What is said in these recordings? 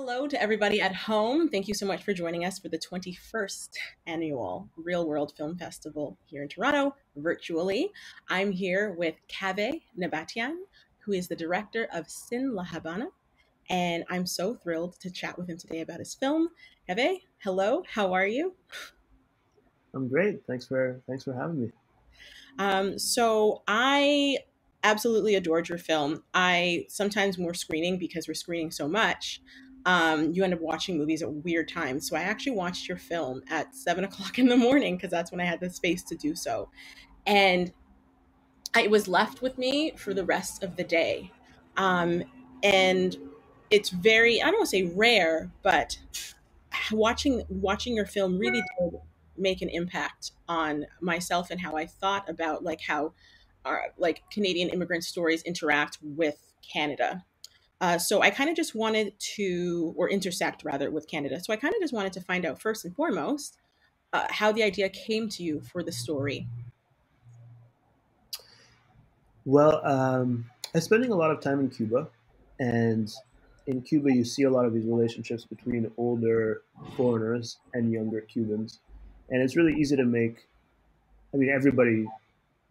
Hello to everybody at home. Thank you so much for joining us for the 21st annual Real World Film Festival here in Toronto, virtually. I'm here with Kaveh Nabatian, who is the director of Sin La Habana, and I'm so thrilled to chat with him today about his film. Kaveh, hello, how are you? I'm great. Thanks for having me. So I absolutely adored your film. I sometimes when we're screening, because we're screening so much, you end up watching movies at weird times. So I actually watched your film at 7 o'clock in the morning because that's when I had the space to do so. And it was left with me for the rest of the day. Um, and it's very, I don't want to say rare, but watching your film really did make an impact on myself and how I thought about like how our like Canadian immigrant stories interact with Canada. So I kind of just wanted to, or intersect rather, with Canada. So I kind of just wanted to find out first and foremost how the idea came to you for the story. Well, I'm spending a lot of time in Cuba, and in Cuba, you see a lot of these relationships between older foreigners and younger Cubans, and it's really easy to make. I mean, everybody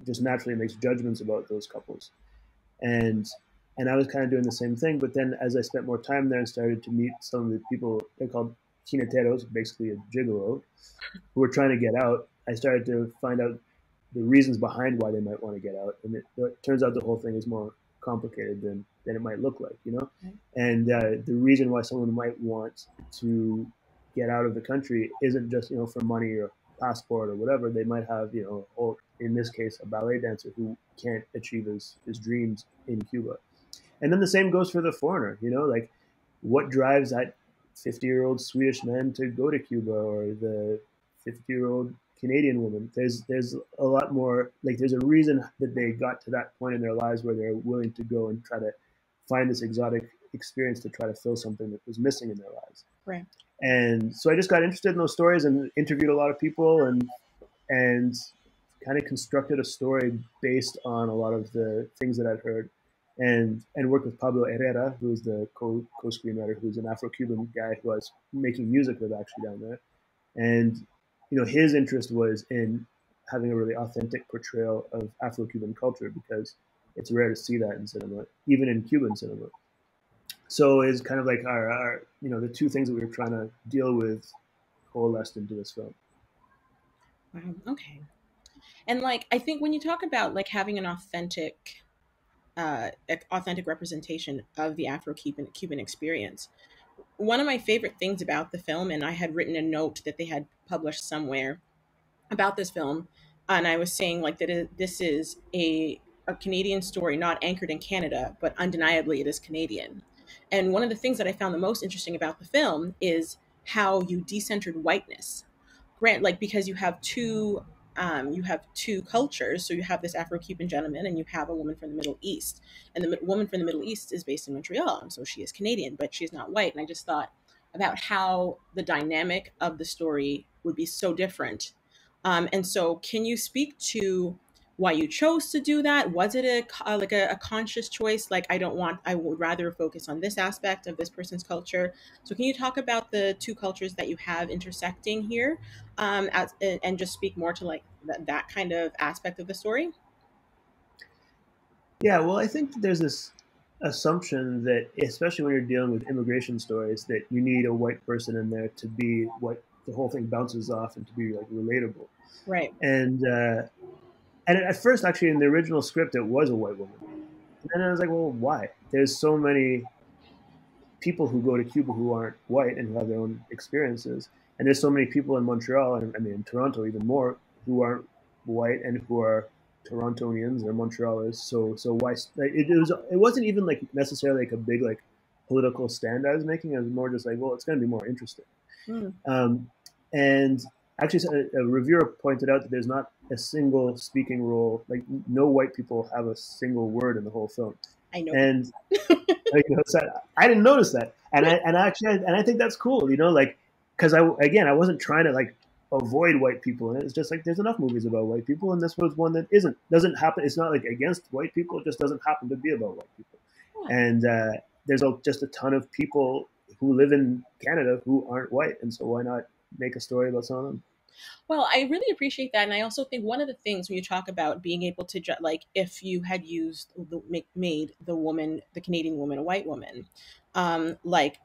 just naturally makes judgments about those couples, and and I was kind of doing the same thing. But then, as I spent more time there and started to meet some of the people, they're called jineteros, basically a gigolo, who were trying to get out. I started to find out the reasons behind why they might want to get out, and it turns out the whole thing is more complicated than it might look like, you know. And the reason why someone might want to get out of the country isn't just for money or passport or whatever. They might have or in this case a ballet dancer who can't achieve his dreams in Cuba. And then the same goes for the foreigner, like what drives that 50-year-old Swedish man to go to Cuba, or the 50-year-old Canadian woman. There's a lot more, like there's a reason that they got to that point in their lives where they're willing to go and try to find this exotic experience to try to fill something that was missing in their lives. Right. And so I just got interested in those stories and interviewed a lot of people and kind of constructed a story based on a lot of the things that I'd heard, and worked with Pablo Herrera, who is the co-screenwriter, who's an Afro-Cuban guy who I was making music with actually down there. And his interest was in having a really authentic portrayal of Afro-Cuban culture, because it's rare to see that in cinema, even in Cuban cinema. So it's kind of like our the two things that we were trying to deal with coalesced into this film. Wow. Okay. And like I think when you talk about like having an authentic representation of the Afro-Cuban experience, one of my favorite things about the film, and I had written a note that they had published somewhere about this film, and I was saying like this is a Canadian story, not anchored in Canada, but undeniably it is Canadian. And one of the things that I found the most interesting about the film is how you decentered whiteness. Grant, like because you have two cultures. So you have this Afro-Cuban gentleman, and you have a woman from the Middle East, and the woman from the Middle East is based in Montreal, and so she is Canadian, but she's not white. And I just thought about how the dynamic of the story would be so different. And so, can you speak to why you chose to do that? Was it a conscious choice? Like, I would rather focus on this aspect of this person's culture. So, can you talk about the two cultures that you have intersecting here, and just speak more to like that kind of aspect of the story? Yeah, well, I think that there's this assumption that, especially when you're dealing with immigration stories, that you need a white person in there to be what the whole thing bounces off and to be like relatable. Right. And at first, actually, in the original script, it was a white woman. And then I was like, well, why? There's so many people who go to Cuba who aren't white and who have their own experiences. And there's so many people in Montreal, and I mean in Toronto even more, who aren't white and who are Torontonians or Montrealers. So why? It wasn't even like necessarily like a big like political stand I was making. It was more just like, well, it's going to be more interesting. Mm. And actually, a reviewer pointed out that there's not a single speaking role. Like no white people have a single word in the whole film. I know. And like, so I didn't notice that, and I think that's cool, like because I wasn't trying to like avoid white people, and it's just like there's enough movies about white people, and this was one that doesn't happen. It's not like against white people; it just doesn't happen to be about white people. Yeah. And there's just a ton of people who live in Canada who aren't white, and so why not make a story about some of them? Well, I really appreciate that, and I also think one of the things when you talk about being able to like if you had used made the woman, the Canadian woman, a white woman, like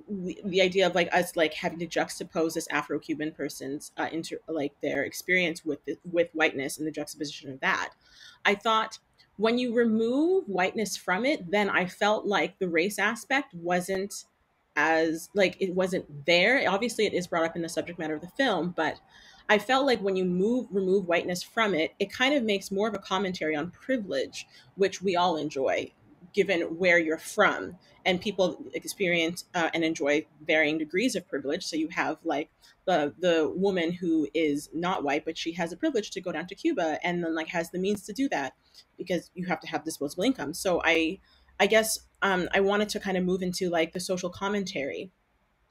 the idea of like us like having to juxtapose this Afro-Cuban person's into like their experience with with whiteness and the juxtaposition of that. I thought when you remove whiteness from it, then I felt like the race aspect wasn't as like it wasn't there. Obviously, it is brought up in the subject matter of the film, but I felt like when you remove whiteness from it, it kind of makes more of a commentary on privilege, which we all enjoy, given where you're from, and people experience and enjoy varying degrees of privilege. So you have like the woman who is not white, but she has a privilege to go down to Cuba and then like has the means to do that because you have to have disposable income. So I guess I wanted to kind of move into like the social commentary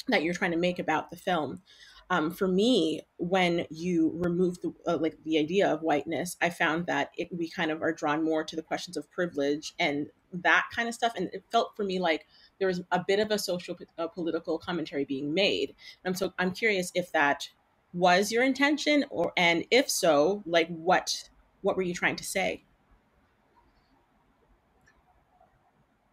that you're trying to make about the film. For me, when you remove the like the idea of whiteness, I found that we kind of are drawn more to the questions of privilege and that kind of stuff, and it felt for me like there was a bit of a social political commentary being made. And so I'm curious if that was your intention, or and if so, like what were you trying to say?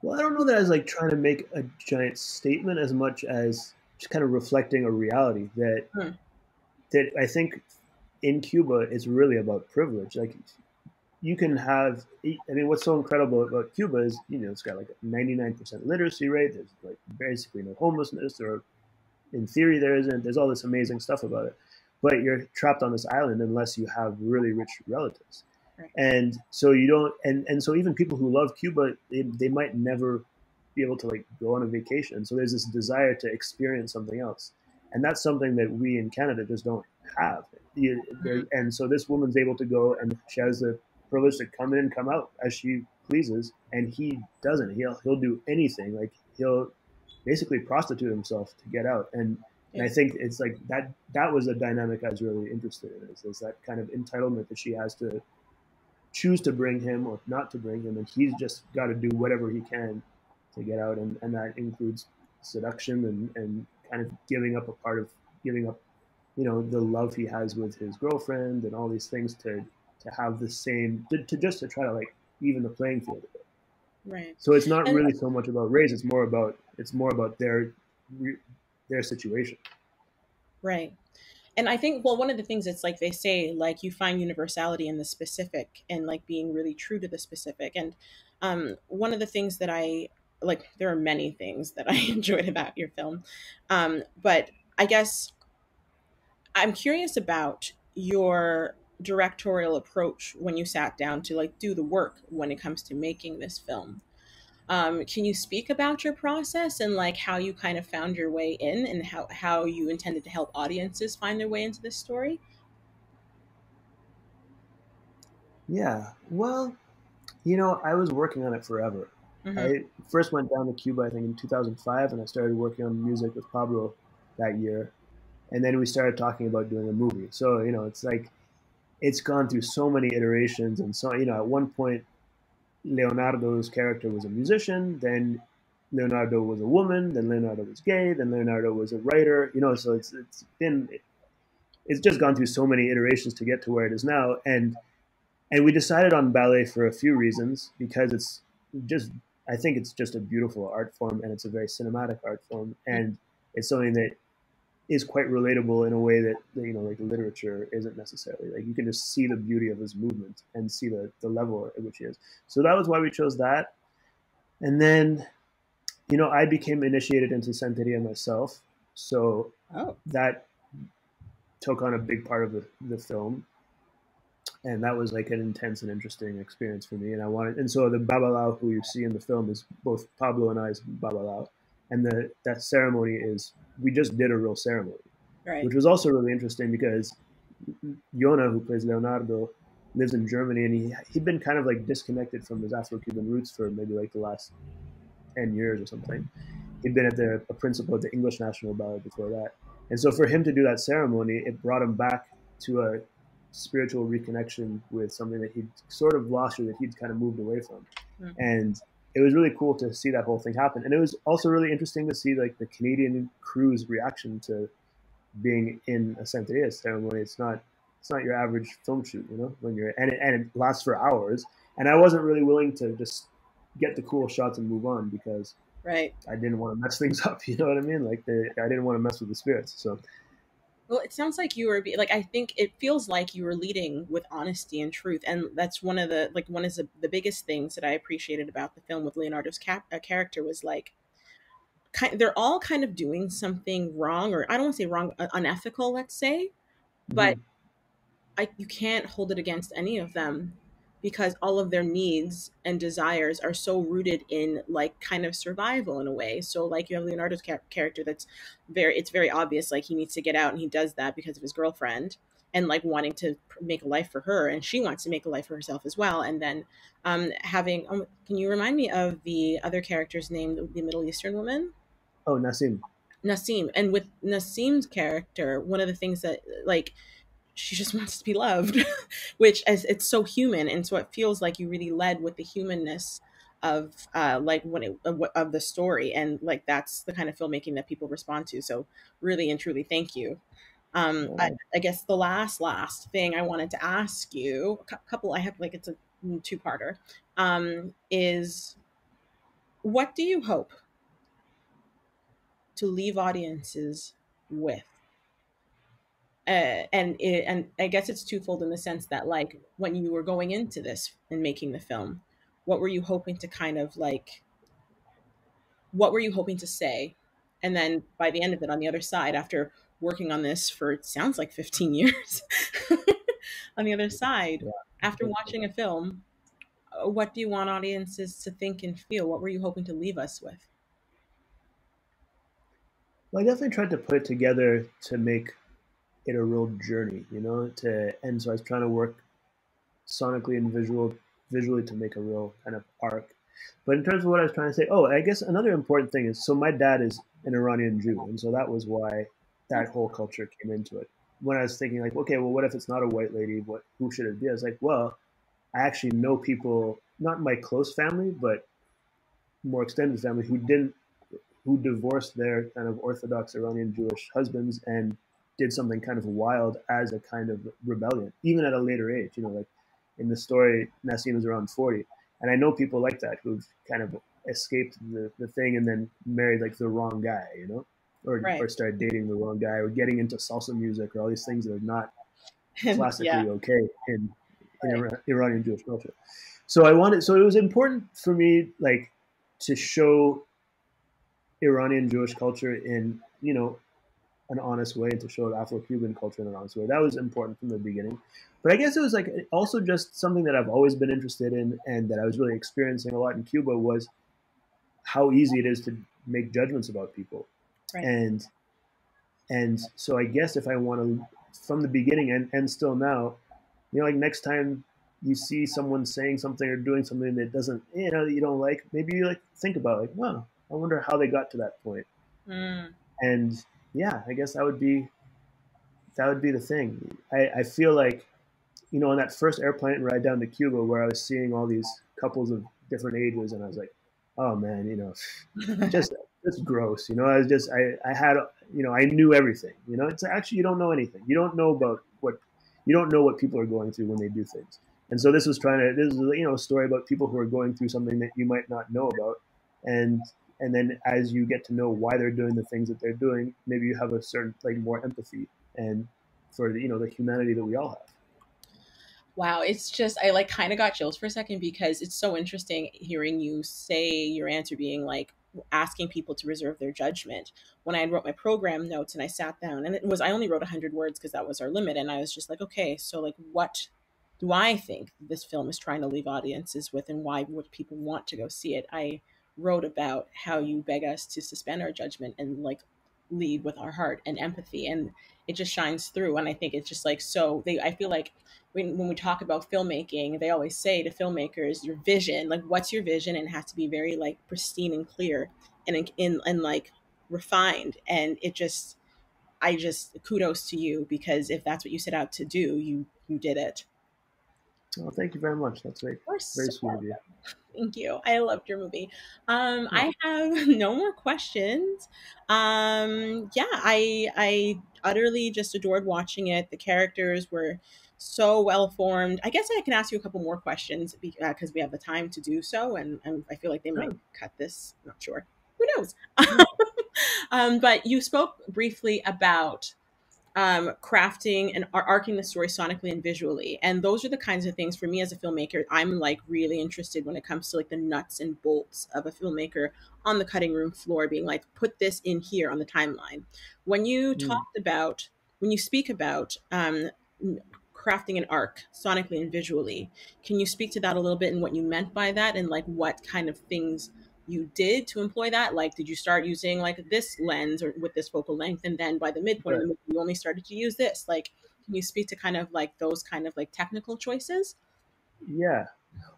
Well, I don't know that I was like trying to make a giant statement as much as just kind of reflecting a reality that Hmm. I think in Cuba it's really about privilege. Like you can have, I mean, what's so incredible about Cuba is, it's got like a 99% literacy rate. There's like basically no homelessness, or in theory there isn't. There's all this amazing stuff about it, but you're trapped on this island unless you have really rich relatives. Right. And so you don't, and so even people who love Cuba, they might never be able to like go on a vacation. So there's this desire to experience something else, and that's something that we in Canada just don't have. Mhm. And so this woman's able to go, and she has the privilege to come in and come out as she pleases, and he doesn't. He'll do anything. Like he'll basically prostitute himself to get out. And Yeah. I think it's like that was a dynamic I was really interested in, is that kind of entitlement that she has to choose to bring him or not to bring him, and he's just got to do whatever he can to get out, and that includes seduction and kind of giving up, the love he has with his girlfriend and all these things to have the same to just to try to like even the playing field a bit. Right. So it's not And really so much about race; it's more about their situation. right. And I think, well, one of the things it's like they say, like you find universality in the specific and like being really true to the specific. And one of the things that I like, there are many things that I enjoyed about your film. But I guess I'm curious about your directorial approach when you sat down to like do the work when it comes to making this film. Can you speak about your process and like how you kind of found your way in and how you intended to help audiences find their way into this story? Yeah. Well, I was working on it forever. Mm-hmm. I first went down to Cuba, I think, in 2005, and I started working on music with Pablo that year. And then we started talking about doing a movie. So, it's like it's gone through so many iterations. And so, at one point, Leonardo's character was a musician, then Leonardo was a woman, then Leonardo was gay, then Leonardo was a writer, so it's just gone through so many iterations to get to where it is now. And we decided on ballet for a few reasons, because just I think it's just a beautiful art form, and it's a very cinematic art form, and it's something that is quite relatable in a way that like literature isn't necessarily. Like you can just see the beauty of his movement and see the level at which he is. So that was why we chose that. And then I became initiated into Santeria myself, so Oh, that took on a big part of the film, and that was like an intense and interesting experience for me. And so the babalao who you see in the film is both Pablo and I's babalao, and that ceremony is, we just did a real ceremony, right. which was also really interesting because Yona, who plays Leonardo, lives in Germany, and he'd been kind of like disconnected from his Afro-Cuban roots for maybe like the last 10 years or something. He'd been a principal at the English National Ballet before that, and so for him to do that ceremony, it brought him back to a spiritual reconnection with something that he'd sort of lost or that he'd kind of moved away from. Mm-hmm. And it was really cool to see that whole thing happen. And it was also really interesting to see like the Canadian crew's reaction to being in a Santeria ceremony. It's not your average film shoot, when you're and it lasts for hours. And I wasn't really willing to just get the cool shots and move on because Right. I didn't want to mess things up. You know what I mean? Like I didn't want to mess with the spirits. So Well, it sounds like you were like, I think it feels like you were leading with honesty and truth, and that's one of the like one of the biggest things that I appreciated about the film with Leonardo's character was like they're all kind of doing something wrong, or I don't want to say wrong, unethical, let's say, but mhm. you can't hold it against any of them because all of their needs and desires are so rooted in like kind of survival in a way. So like you have Leonardo's character that's it's very obvious like he needs to get out and he does that because of his girlfriend and like wanting to make a life for her, and she wants to make a life for herself as well. And then having can you remind me of the other character's name, the Middle Eastern woman? Oh, Nassim. Nassim. And with Nassim's character, one of the things that like she just wants to be loved, which as it's so human, and so it feels like you really led with the humanness of like when of the story, and like that's the kind of filmmaking that people respond to. So really and truly, thank you. I guess the last thing I wanted to ask you, a couple, I have like it's a two-parter, is what do you hope to leave audiences with? And I guess it's twofold in the sense that like when you were going into this and making the film, what were you hoping to kind of like what were you hoping to say? And then by the end of it, on the other side, after working on this for it sounds like 15 years, on the other side, Yeah. after watching a film, what do you want audiences to think and feel? What were you hoping to leave us with? Well, I definitely tried to put it together to make it a real journey, and so I was trying to work sonically and visually to make a real kind of arc. But in terms of what I was trying to say, I guess another important thing is so my dad is an Iranian Jew, and so that was why that whole culture came into it. When I was thinking like, okay, well, what if it's not a white lady? Who should it be? I was like, well, I actually know people, not my close family, but more extended family who divorced their kind of Orthodox Iranian Jewish husbands and did something kind of wild as a kind of rebellion, even at a later age. Like in the story, Nassim was around 40. And I know people like that who've kind of escaped the thing and then married like the wrong guy, or Right. started dating the wrong guy or getting into salsa music or all these things that are not Yeah. classically okay in Right. Iranian Jewish culture. So it was important for me, like, to show Iranian Jewish culture in an honest way, and to show Afro-Cuban culture in an honest way. That was important from the beginning. But I guess it was like also just something that I've always been interested in, and that I was really experiencing a lot in Cuba, was how easy it is to make judgments about people. Right. And and so I guess if I want to, from the beginning and still now, like next time you see someone saying something or doing something that doesn't, you don't like, maybe you like think about like, wow, I wonder how they got to that point. Mm. And yeah, I guess that would be the thing. I feel like, on that first airplane ride down to Cuba, where I was seeing all these couples of different ages, and I was like, oh man, just just gross. I was just I had I knew everything. It's actually, you don't know anything. You don't know what people are going through when they do things. And so this is a story about people who are going through something that you might not know about, and then as you get to know why they're doing the things that they're doing, maybe you have a certain like more empathy and for the humanity that we all have. Wow, it's just I like kind of got chills for a second because it's so interesting hearing you say your answer being like asking people to reserve their judgment. When I had wrote my program notes and I sat down, and it was I only wrote 100 words because that was our limit, and I was just like, okay, so like what do I think this film is trying to leave audiences with, and why would people want to go see it? I wrote about how you beg us to suspend our judgment and like lead with our heart and empathy, and it just shines through. And I think it's just like so they I feel like when we talk about filmmaking, they always say to filmmakers, your vision, like what's your vision, and it has to be very like pristine and clear and and like refined. And it just I just kudos to you because if that's what you set out to do, you did it. Well, thank you very much. That's very, You're very so sweet of you. Thank you. I loved your movie. I have no more questions. Yeah, I utterly just adored watching it. The characters were so well formed. I guess I can ask you a couple more questions because we have the time to do so, and I feel like they might Sure. cut this. Not sure. Who knows? Yeah. But you spoke briefly about crafting and arcing the story sonically and visually. And those are the kinds of things for me as a filmmaker, I'm like really interested when it comes to like the nuts and bolts of a filmmaker on the cutting room floor, being like, put this in here on the timeline. When you Mm. talked about, when you speak about crafting an arc sonically and visually, can you speak to that a little bit and what you meant by that and like what kind of things you did to employ that? Like, did you start using like this lens or with this focal length, and then by the midpoint of Right. the movie, you only started to use this? Like, can you speak to kind of like those kind of like technical choices? Yeah.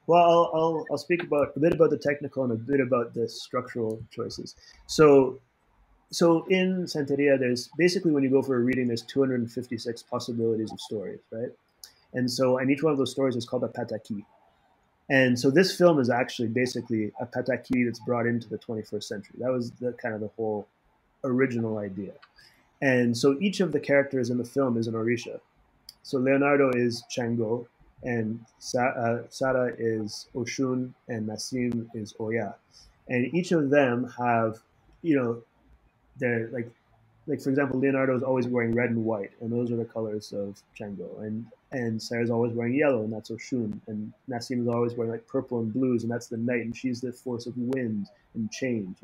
Well, I'll speak about a bit about the technical and a bit about the structural choices. So in Santeria, there's basically when you go for a reading, there's 256 possibilities of stories, right? And each one of those stories is called a pataki. And so this film is actually basically a pataki that's brought into the 21st century. That was the kind of the whole original idea. And so each of the characters in the film is an orisha. So Leonardo is Chango, and Sara is Oshun, and Nassim is Oya. And each of them have, you know, they're like for example, Leonardo is always wearing red and white, and those are the colors of Django. And Sarah's always wearing yellow, and that's Oshun. And Nassim is always wearing like purple and blues, and that's the night, and she's the force of wind and change.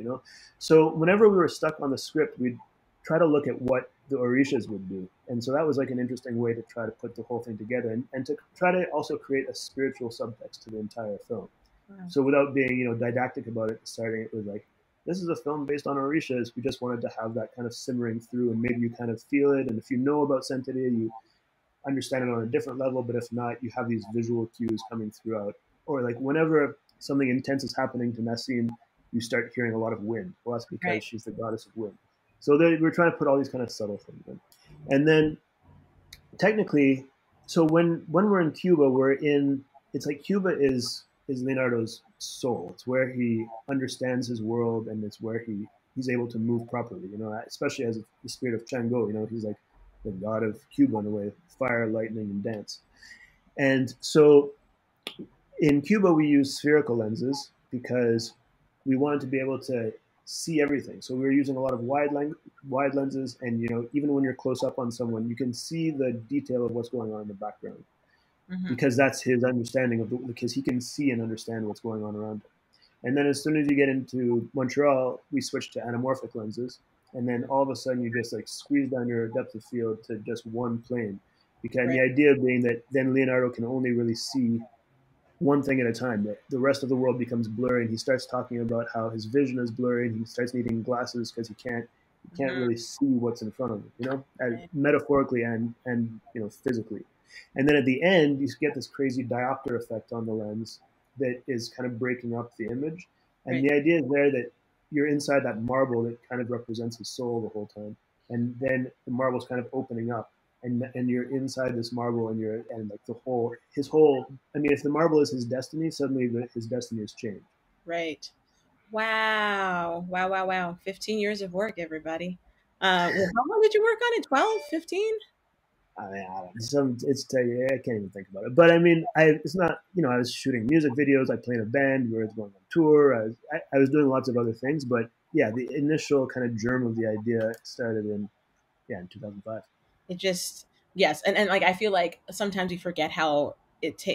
So whenever we were stuck on the script, we'd try to look at what the Orishas would do, and so that was like an interesting way to try to put the whole thing together, and to try to also create a spiritual subtext to the entire film. Wow. So without being didactic about it, starting it with like, this is a film based on Orishas. We just wanted to have that kind of simmering through, and maybe you kind of feel it. And if you know about Santeria, you understand it on a different level. But if not, you have these visual cues coming throughout. Or like whenever something intense is happening to Nassim, you start hearing a lot of wind. Well, that's because Right. she's the goddess of wind. So we're trying to put all these kind of subtle things in. And then technically, so when we're in Cuba, we're in. It's like Cuba is Leonardo's soul. It's where he understands his world, and it's where he's able to move properly. Especially as the spirit of Chango. He's like the god of Cuba in a way: fire, lightning, and dance. And so in Cuba, we use spherical lenses because we wanted to be able to see everything. So we were using a lot of wide lenses, and even when you're close up on someone, you can see the detail of what's going on in the background Hmm. because that's his understanding because he can see and understand what's going on around him. And then as soon as you get into Montreal, we switched to anamorphic lenses, and then all of a sudden you just like squeeze down your depth of field to just one plane. Because Right. the idea being that then Leonardo can only really see one thing at a time. That the rest of the world becomes blurry, and he starts talking about how his vision is blurry, and he starts needing glasses because he can't Hmm. really see what's in front of him, as Right. metaphorically and physically. And then at the end, you get this crazy diopter effect on the lens that is kind of breaking up the image. And Right. the idea is there that you're inside that marble that kind of represents his soul the whole time, and then the marble's kind of opening up, and you're inside this marble, and like his whole. I mean, if the marble is his destiny, suddenly his destiny has changed. Right. Wow. Wow. Wow. Wow. 15 years of work, everybody. Well, how long did you work on it? 12, 15? I mean, I don't, I can't even think about it. But I mean, it's not. I was shooting music videos. I played in a band. We were going on tour. I was doing lots of other things. But yeah, the initial kind of germ of the idea started in 2005. It just, yes, and like I feel like sometimes we forget how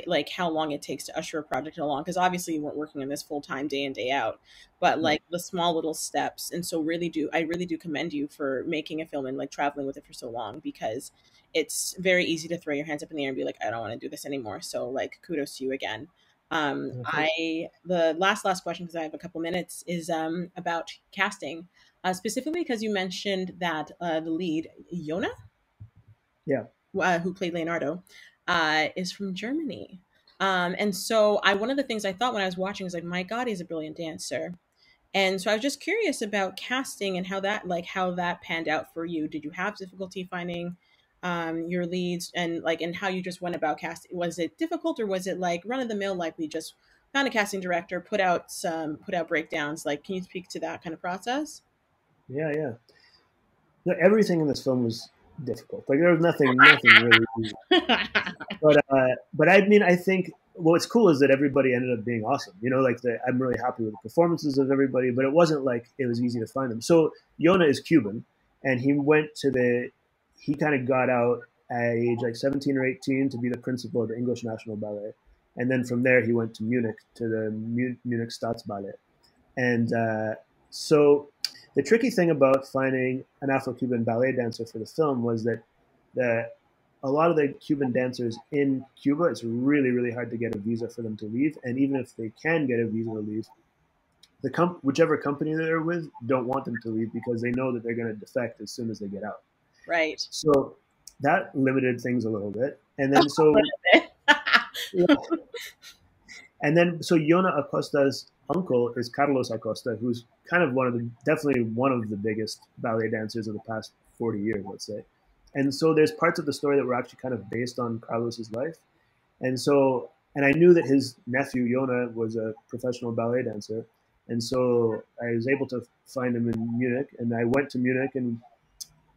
like how long it takes to usher a project along, because obviously you weren't working on this full time day in day out, but Right. like the small little steps. And so I really do commend you for making a film and like traveling with it for so long, because it's very easy to throw your hands up in the air and be like, I don't want to do this anymore. So like kudos to you again. Thanks. I the last question, because I have a couple minutes, is about casting, specifically because you mentioned that the lead Yona, Yeah. who played Leonardo, is from Germany. And so one of the things I thought when I was watching was like, my God, he's a brilliant dancer. And so I was just curious about casting and how that panned out for you. Did you have difficulty finding your leads, and how you just went about casting? Was it difficult, or was it like run of the mill, like we just found a casting director, put out breakdowns. Like, can you speak to that kind of process? Yeah, yeah. No, everything in this film was difficult. Like there was nothing really easy. But I mean, I think what's cool is that everybody ended up being awesome. You know, like I'm really happy with the performances of everybody, but it wasn't like it was easy to find them. So Yona is Cuban, and he kind of got out at age like 17 or 18 to be the principal of the English National Ballet, and then from there he went to Munich to the Munich Staatsballet, and so the tricky thing about finding an Afro-Cuban ballet dancer for the film was that the a lot of the Cuban dancers in Cuba, it's really, really hard to get a visa for them to leave. And even if they can get a visa to leave, whichever company they're with don't want them to leave because they know that they're going to defect as soon as they get out. Right. So that limited things a little bit. And then yeah. And then so Yona Acosta's uncle is Carlos Acosta, who's kind of definitely one of the biggest ballet dancers of the past 40 years, let's say. And so there's parts of the story that were actually kind of based on Carlos's life. And I knew that his nephew Yona was a professional ballet dancer. And so I was able to find him in Munich. And I went to Munich and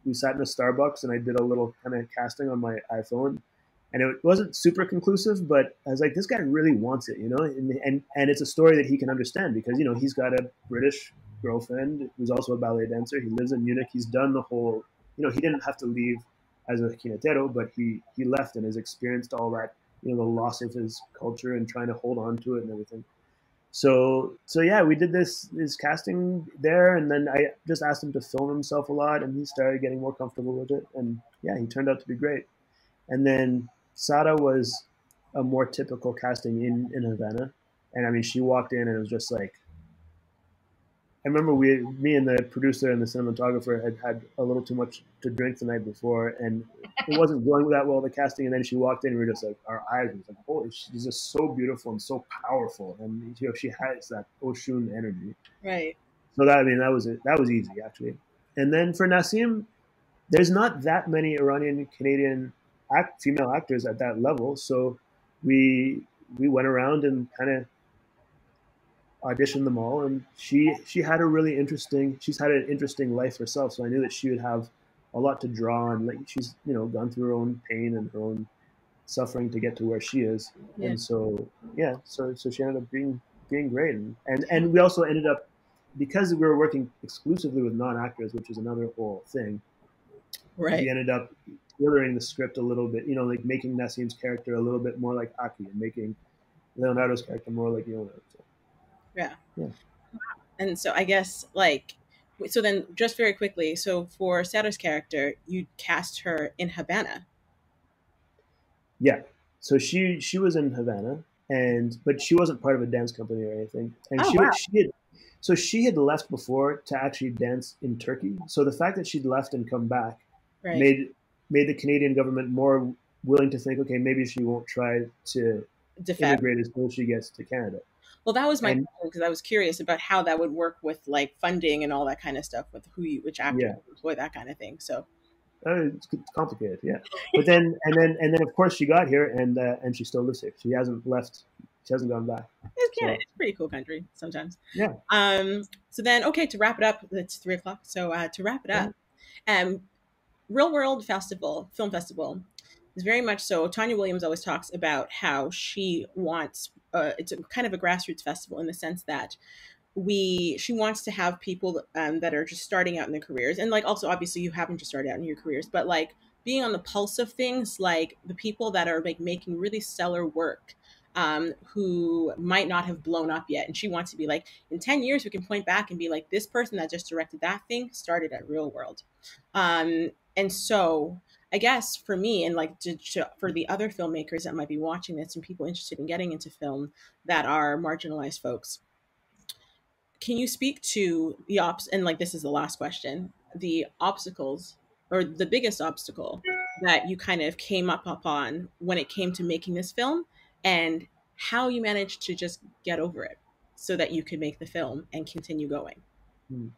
we sat in a Starbucks and I did a little kind of casting on my iPhone. And it wasn't super conclusive, but I was like, this guy really wants it, you know? And it's a story that he can understand because, you know, he's got a British girlfriend who's also a ballet dancer. He lives in Munich. He's done the whole, you know, he didn't have to leave as a jinetero, but he left and has experienced all that, you know, the loss of his culture and trying to hold on to it and everything. So yeah, we did this casting there, and then I just asked him to film himself a lot, and he started getting more comfortable with it, and yeah, he turned out to be great. And then Sara was a more typical casting in Havana, and I mean, she walked in and it was just like I remember me and the producer and the cinematographer had a little too much to drink the night before, and it wasn't going that well the casting. And then she walked in, and we were just like, our eyes were like, holy, she's just so beautiful and so powerful, and you know, she has that Oshun energy. Right. So that I mean, that was it. That was easy actually. And then for Nassim, there's not that many Iranian Canadian female actors at that level, so we went around and kind of auditioned them all, and she had a really interesting. She's had an interesting life herself, so I knew that she would have a lot to draw on. Like she's gone through her own pain and her own suffering to get to where she is, Yeah. and so yeah, so she ended up being great, and we also ended up because we were working exclusively with non actors, which is another whole thing. We Right. ended up tailoring the script a little bit, like making Nassim's character a little bit more like Aki and making Leonardo's character more like Yona. So, Yeah. yeah. And so I guess like so then just very quickly, so for Sato's character, you cast her in Habana. Yeah. So she was in Havana, but she wasn't part of a dance company or anything. And Oh wow. she had left before to actually dance in Turkey. So the fact that she'd left and come back Right. made made the Canadian government more willing to think, okay, maybe she won't try to Defect. immigrate as soon as she gets to Canada. Well, that was my And question because I was curious about how that would work with like funding and all that kind of stuff with which actors yeah, employ that kind of thing. So it's complicated, yeah. But then of course she got here and she still lives here. She hasn't left. She hasn't gone back. it's Canada. So It's a pretty cool country sometimes. yeah, So then, okay, to wrap it up, it's 3 o'clock. So to wrap it yeah. up, um, Real World Festival, Film Festival, is very much so. Tanya Williams always talks about how she wants. It's a kind of a grassroots festival in the sense that she wants to have people that are just starting out in their careers, and like also obviously you happen to start out in your careers, but like being on the pulse of things, like the people that are like making really stellar work. Who might not have blown up yet. And she wants to be like, in 10 years, we can point back and be like, this person that just directed that thing started at Real World. And so I guess for me and like for the other filmmakers that might be watching this and people interested in getting into film that are marginalized folks, can you speak to the ops and like this is the last question, the obstacles or the biggest obstacle that you kind of came up upon when it came to making this film and how you managed to just get over it so that you could make the film and continue going? Hmm.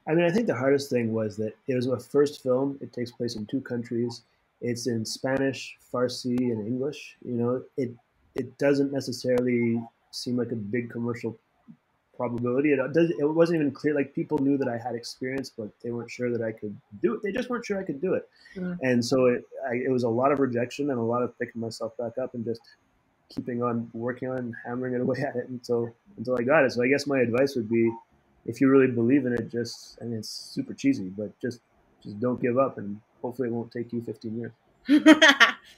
I mean, I think the hardest thing was that it was my first film. It takes place in two countries. It's in Spanish, Farsi, and English. it doesn't necessarily seem like a big commercial probability. It wasn't even clear. Like people knew that I had experience, but they weren't sure that I could do it. They just weren't sure I could do it. Mm. And so it was a lot of rejection and a lot of picking myself back up and just keeping on working on it and hammering it away at it until I got it. So I guess my advice would be, if you really believe in it, just, I mean, it's super cheesy, but just don't give up, and hopefully it won't take you 15 years.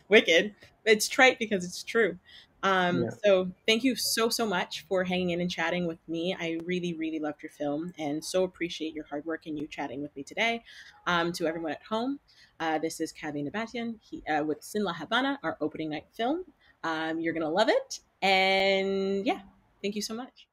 Wicked. It's trite because it's true. Yeah. So thank you so, so much for hanging in and chatting with me. I really, really loved your film and so appreciate your hard work and you chatting with me today. To everyone at home, this is Kavi Nabatian with Sin La Habana, our opening night film. You're going to love it. And yeah, thank you so much.